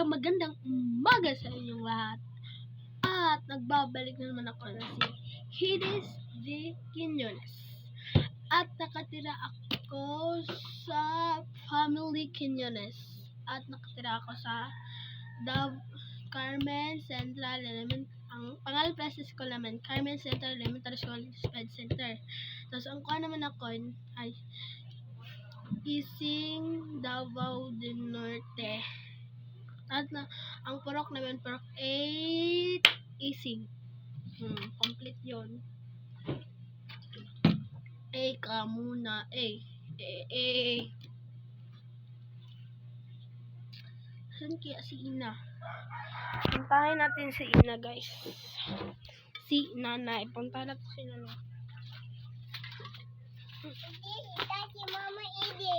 magandang umaga sa inyong lahat. At nagbabalik na naman ako na si Hidis D. Quinones. At nakatira ako sa Family Quinones. At nakatira ako sa Carmen Central Elementary. Ang pangalan pala sa school naman, Carmen Central Elementary School Sped Center. Tapos ang kuha naman ako ay Ising Davao del Norte. At ang purok naman, purok 8 Ising. Complete yun. A ka muna. A. Saan kaya si Ina? Puntahin natin si Ina, guys. Si Nanay. Puntahin natin si Nanay. Ita si Mama Ide.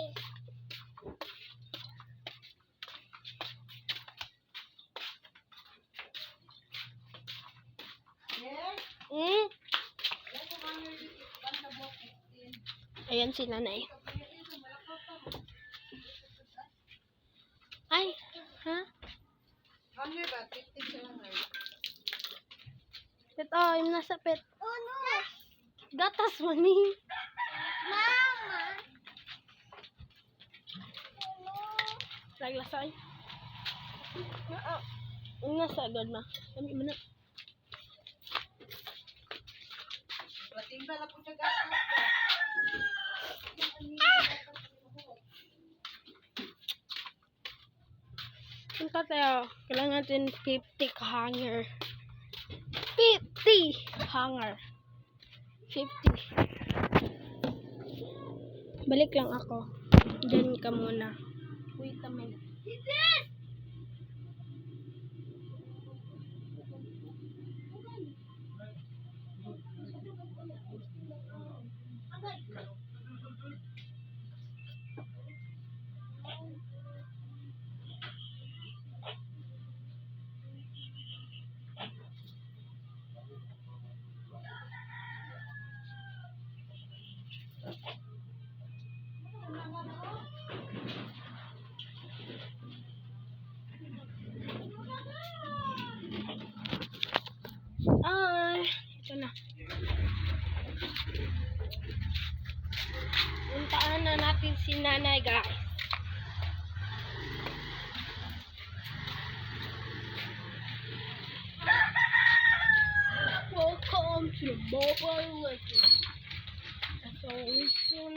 Ayan si Nanay. Ay, ha? Ito, yung nasa pet. Oh no! Gatas mo ni. Mama! Laglasay. Yung nasa agad ma. Kami mo na. Punta tayo. Kailangan natin 50 hanger. 50 hanger. 50. Balik lang ako. Diyan ka muna. Wait a minute. Ay, ito na. Puntaan na natin si Nanay, guys. Welcome to the mobile legend. So, we should...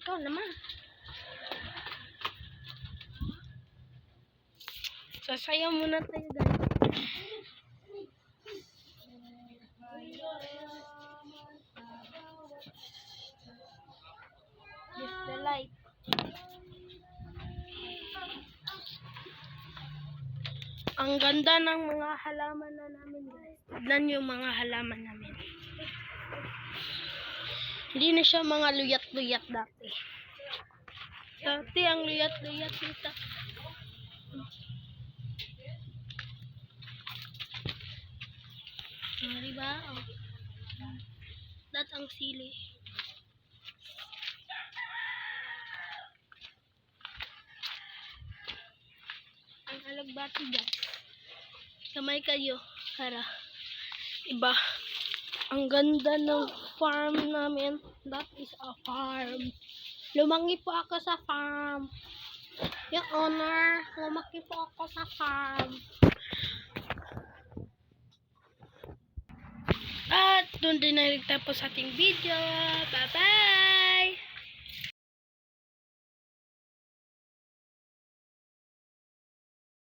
Ikaw naman. Sasayaw muna tayo, guys. This the light. Ang ganda ng mga halaman na namin, guys. Tignan yung mga halaman namin. Hindi na siya mga luyat-luyat dati. Dati ang luyat-luyat dito. Diba? Oh. That's ang sili. Ang alagbati, guys. Kamay kayo. Para. Iba. Ang ganda ng farm namin. That is a farm. Lumangi po ako sa farm. Yung owner, lumaki po ako sa farm. At doon din na nagtapos ating video. Bye-bye!